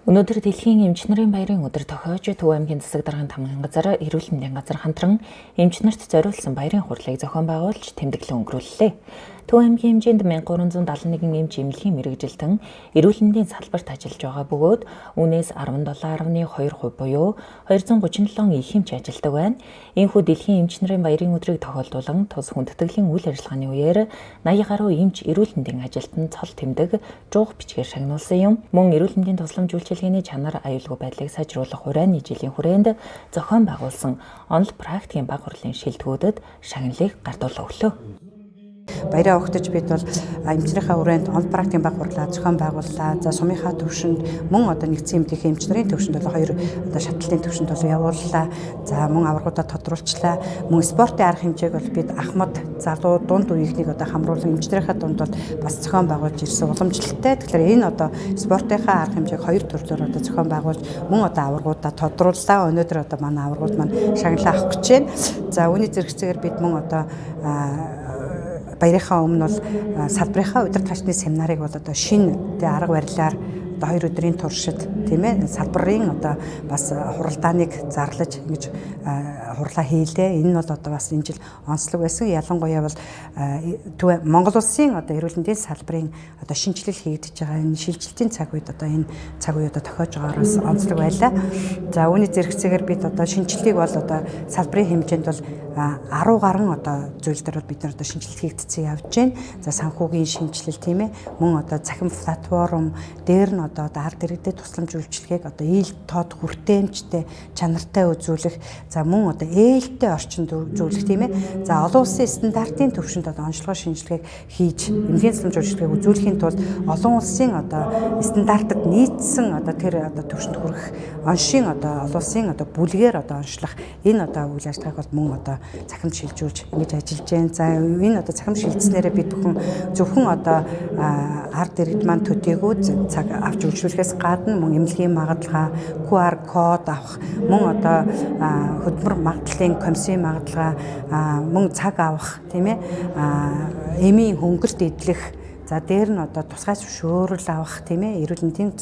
Өнөөдөр дэлхийн эмч нарын баярын өдөр тохиож Төв аймгийн засаг даргын тамгын газар эрүүл мэндийн газар хамтран эмч нарт зориулсан баярын хурлыг зохион байгуулж тэмдэглэн өнгөрүүллээ. Төв аймгийн хэмжээнд 1371 эмч эмнэлгийн мэрэгжилтэн эрүүл мэндийн салбарт ажиллаж байгаа бөгөөд үүнээс 17.2% буюу 237 их эмч ажилладаг байна. Иймээс дэлхийн эмч нарын баярын өдрийг тохиолдуулан тус хүндэтгэлийн үйл ажиллагааны үеэр 80 гаруй эмч эрүүл мэндийн ажилтнанд цол тэмдэг жуух бичгээр шагнуулсан юм. Мөн эрүүл мэндийн тусламж үйлчилгээний чанар аюулгүй байдлыг сайжруулах хурааны жилийн хүрээнд зохион байгуулсан онол практикийн баг хурлын шилдэгүүдэд шагналыг гардуулан өглөө. Баяраа өгтөж бид бол эмчнэрийнхээ хүрээнд онол практикийн баг хурлаа зохион байгууллаа. За сумынхаа төвшөнд мөн нийгцэн эмнэлгийн эмч нарын төвшөнд бол 2 шатлалын төвшөнд бол явууллаа. За мөн аваргуудаа тодруулчлаа. Мөн спортын арга хэмжээг бол бид ахмад залуу дунд үеийнхнийг хамруулан эмчнэрийнхээ дунд бол бас зохион байгуулж ирсэн уламжлалтай. Тэгэхээр энэ спортынхаа арга хэмжээг 2 төрлөөр зохион байгуулж мөн аваргуудаа тодрууллаа. Өнөөдөр манай аваргууд маань шагналаа авах гэж байна. За үүний зэрэгцээгээр бид мөн баярынхаа өмнө бол салбарынхаа удирдлагчны семинарыг бол шинэ арга барилаар 2 өдрийн туршид салбарын бас хуралдааныг зарлаж ингэж хурлаа хийлээ. Энэ нь бол бас энэ жил онцлог байсан. Ялангуяа бол Монгол улсын эрүүл мэндийн салбарын шинжилэл хийгдэж байгаа энэ шилжилтийн цаг үед энэ цаг үеуд тохиож байгаараас онцлог байлаа. За үүний зэрэгцээгээр бид шинжилгээг бол салбарын хэмжээнд бол 10 гаруй зүйл дээр бид нар шинжилэлт хийгдсэн явж байна. За санхүүгийн шинжилэл мөн цахим платформ дээр нь ард иргэдэд тусламж үйлчилгээг ил тод хүртээмжтэй чанартай үзүүлэх, за мөн ээлтэй орчинд үзүүлэх За олон улсын стандартын төвшөнд онцлогоо шинжилгээг хийж эмнэлгийн тусламж үйлчилгээг үзүүлэхийн тулд олон улсын стандартад нийцсэн тэр төвшөнд хүрэх оншийн олон улсын бүлгээр онцлох энэ үйл ажиллагааг бол мөн цахимд шилжүүлж ингэж ажиллаж байна. За энэ цахимд шилжснээрээ бид бүхэн зөвхөн ард иргэд маань төдийгүй цаг авч үйлчлүүлэхээс гадна мөн эмнэлгийн магадлага, QR код авах, мөн хөдөлмөр магадлалын комиссийн магадлага, мөн цаг авах, эмийн хөнгөлт идэлэх, за дээр нь тусгай зөвшөөрөл авах, эрүүл мэндийн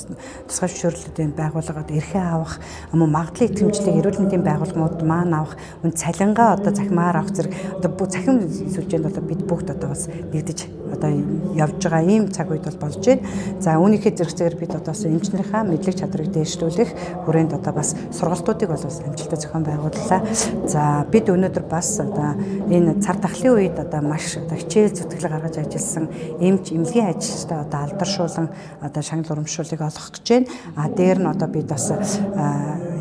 тусгай зөвшөөрлүүдийн байгууллагад эрхээ авах, мөн магадлалын итгэмжлэг эрүүл мэндийн байгууллагууд маань авах, мөн цалингаа захимаар авах зэрэг цахим сүлжээнд бид бүгд бас нэгдэж явж байгаа ийм цаг үед болж байна. За үүнийхээ зэрэгцээр бид эмч нарынхаа мэдлэг чадрыг дээшлүүлэх хүрээнд бас сургалтуудыг бас амжилттай зохион байгууллаа. За бид өнөөдөр бас энэ цар тахлын үед маш хичээл зүтгэл гаргаж ажилласан эмч эмнэлгийн ажилчдаа алдаршуулан шагнал урамшууллыг олгох гэж байна. Дээр нь бид бас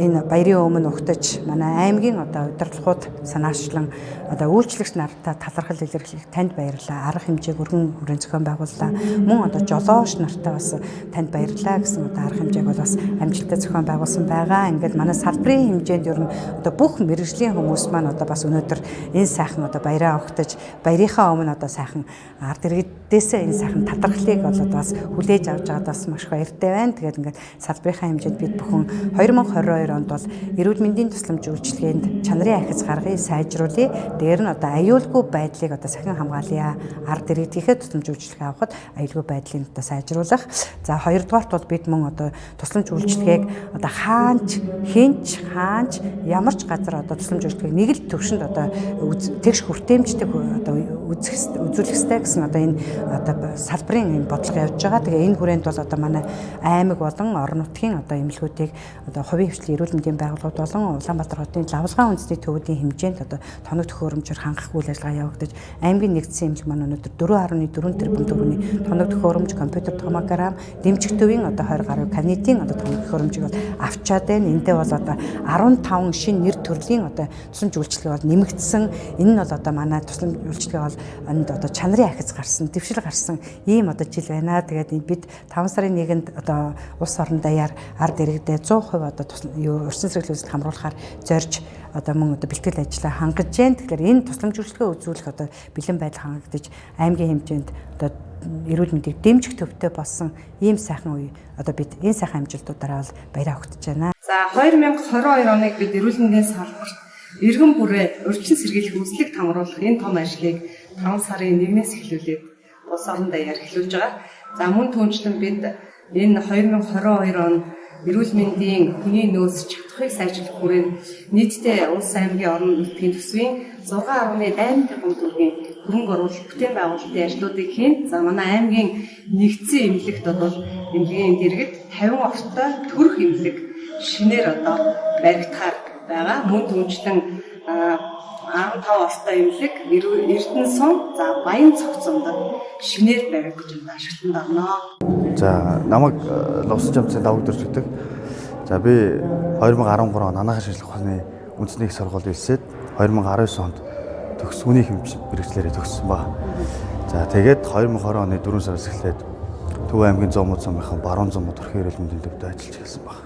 энэ баярын өмнө өгтөж манай аймгийн удирдлагууд санаачлан үйлчлэгч нартай талархал илэрхийлэх танд баярлалаа. Арга хэмжээг өргөн хүрээнд зохион байгууллаа. Мөн жолооч нартай бас танд баярлалаа гэсэн арга хэмжээг бол бас амжилттай зохион байгуулсан байгаа. Ингээд манай салбарын хэмжээнд ер нь бүх мэргэжлийн хүмүүс маань бас өнөөдөр энэ сайхан баяраа өгтөж баярынхаа өмнө сайхан ард иргэдээсээ энэ сайхан талархлыг бас хүлээж авч байгаад бас маш их баяртай байна. Тэгээд ингээд салбарынхаа хэмжээнд бид бүхэн 2022 онд бол эрүүл мэндийн тусламж үйлчилгээнд чанарын ахиц гаргыг сайжруулъя. Дээр нь аюулгүй байдлыг сахин хамгаалъя. Ард иргэдийнхээ тусламж үйлчилгээ авахд аюулгүй байдлыг сайжруулах. За хоёрдугаарт бол бид мөн тусламж үйлчилгээг хаанч ямар ч газар тусламж үйлчилгээг нэг л төвшөнд тэгш хүртээмжтэй үзүүлэх ёстой гэсэн энэ салбарын энэ бодлого явж байгаа. Тэгээ энэ хүрээнд бол манай аймаг болон орон нутгийн эмнэлгүүдийг хувийн хвшлийн эрүүл мэндийн байгууллагууд болон Улаанбаатар хотын лавлгаан үндэсний төвүүдийн хэмжээнд тоног төхөөрөмжөөр хангах үйл ажиллагаа явагдаж аймгийн нэгдсэн эмнэлэг маань өнөөдөр 4.4 тэрбум төгрөгийн тоног төхөөрөмж, компьютер томограм, дэмжих төвийн 20 гаруй кабинетийн тоног төхөөрөмжийг авчаад байна. Эндээ бол 15 шинэ нэр төрлийн тусламж үйлчилгээ бол нэмэгдсэн. Энэ нь бол манай тусламж үйлчилгээ бол энд чанарын ахиц гарсан, дэвшил гарсан ийм жил байна. Тэгээд бид 5 сарын 1-нд улс орон даяар ард иргэдээ 100% урьдчилан сэргийлэх үзэл хамруулахаар зорж мөн бэлтгэл ажиллаа хангаж байна. Тэгэхээр энэ тусламж үйлчилгээ үзүүлэх бэлэн байдал хангагдаж аймгийн хэмжээнд эрүүл мэндийг дэмжих төвтэй болсон ийм сайхан үе бид энэ сайхан амжилтуудаараа баяраа өгтөж байна. За 2022 оныг бид эрүүл мэндийн салбарт иргэн бүрээ урьдчилан сэргийлэх үзлэг хамруулах энэ том ажлыг 5 сарын 1-ээс эхлүүлээд улс орон даяар эхлүүлж байгаа. За мөн түүнчлэн бид энэ 2022 он эрүүл мэндийн хүний нөөц чадхыг сайжруулах хүрээнд нийтдээ улс аймгийн орон нутгийн төсвийн 6.8 тэрбум төгрөгийн хөрөнгө оруулалт бүтээн байгуулалтын ажлуудыг хийн. За манай аймгийн нэгдсэн эмнэлэгт бол эмнэлгийн дэргэд 50 ортой төрх эмнэлэг шинээр одоо баригдахаар байгаа. Мөн түнчлэн 15 ортой эмнэлэг Эрдэнэ сум, за Баян цогцомд шинээр баригдаж ашиглалтанд орно. За намайг Лувсан Жамцын даваг дөрж гэдэг. За би 2013 он анагаах шинжилгээ ухааны үндэсний их сургууль элсээд 2019 онд төгсгөний хэмжээ мэрэгчлэрээ төгссөн баг. За тэгээд 2020 оны 4 сараас эхлээд Төв аймгийн 100 мод сумынхан баруун 100 мод төрхийн эрүүл мэндийн төвд ажиллаж эхэлсэн баг.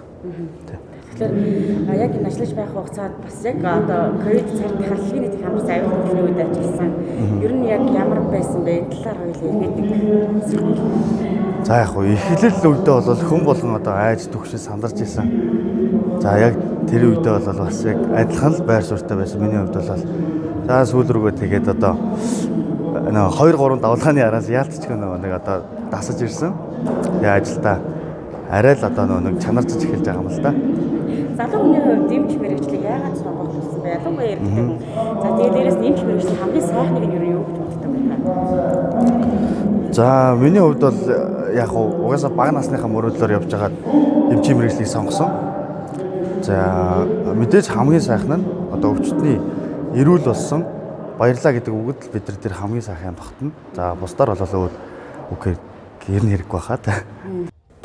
Тэгэхээр яг энэ ажиллаж байх хугацаад бас яг одоо ковид цагт харлагын нийтийн хамтран аюулгүй хөдөлгөөний үед ажилласан. Ер нь яг ямар байсан бэ? Талаар хоёул иргэдэг. За яг хөө эхлэл үедээ бол хүн болгон одоо айж төгшөж сандарч исэн. За яг тэр үедээ бол бас яг адилхан л байр суурьтай байсан. Миний хувьд бол за сүүл рүүгээ тэгээд одоо 2-3 давлгааны араас яалтчгүй нэг одоо дасаж ирсэн. Тэгээ ажилдаа арай л одоо нэг чанарчж эхэлж байгаа юм л да. Залуу хүний хувьд эмч мэрэгчлийг яагаад сонгох болсон бэ? Ялангуяа эрэгтэй хүн. За тэгээд дээрээс нь эмч мэрэгчлийн хамгийн сайхныг нь юу гэж боддог юм бэ? За миний хувьд бол яг угаасаа бага насныхаа мөрөөдлөөр явж байгаа эмчийн мэрэгчлийг сонгосон. За мэдээж хамгийн сайхан нь одоо өвчтний эрүүл болсон баярлаа гэдэг үгэд л бид нар тэр хамгийн сайхан тогтно. За бусдаар болол үгээр гэр нэрэг байхаа.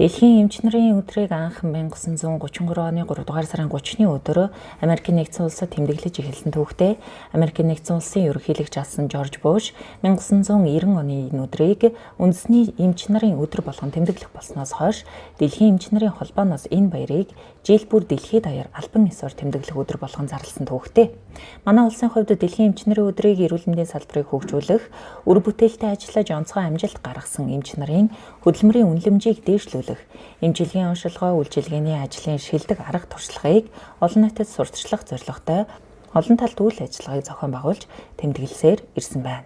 Дэлхийн эмч нарын өдрийг анх 1933 оны 3 дугаар сарын 30-ны өдөр Америкийн нэгдсэн улсад тэмдэглэж эхэлсэн төвхтэй Америкийн нэгдсэн улсын ерөнхийлөгч асан Жорж Буш 1990 оны энэ өдрийг үндэсний эмч нарын өдөр болгон тэмдэглэх болсноос хойш Дэлхийн эмч нарын холбооноос энэ баярыг жил бүр дэлхийд даяар албан ёсоор тэмдэглэх өдөр болгон зарласан төвхтэй. Манай улсын хувьд Дэлхийн эмч нарын өдрийг эрүүл мэндийн салбарыг хөгжүүлэх, үр бүтээлтэй ажиллаж онцгой амжилт гаргасан эмч нарын хөдөлмөрийн үнэлэмжийг дээшлүүлэх, эмчилгээний оншилгоо, үйлчилгээний ажлын шилдэг арга туршлагыг олон нийтэд сурталчлах зорилготой олон талт үйл ажиллагааг зохион байгуулж тэмдэглэсээр ирсэн байна.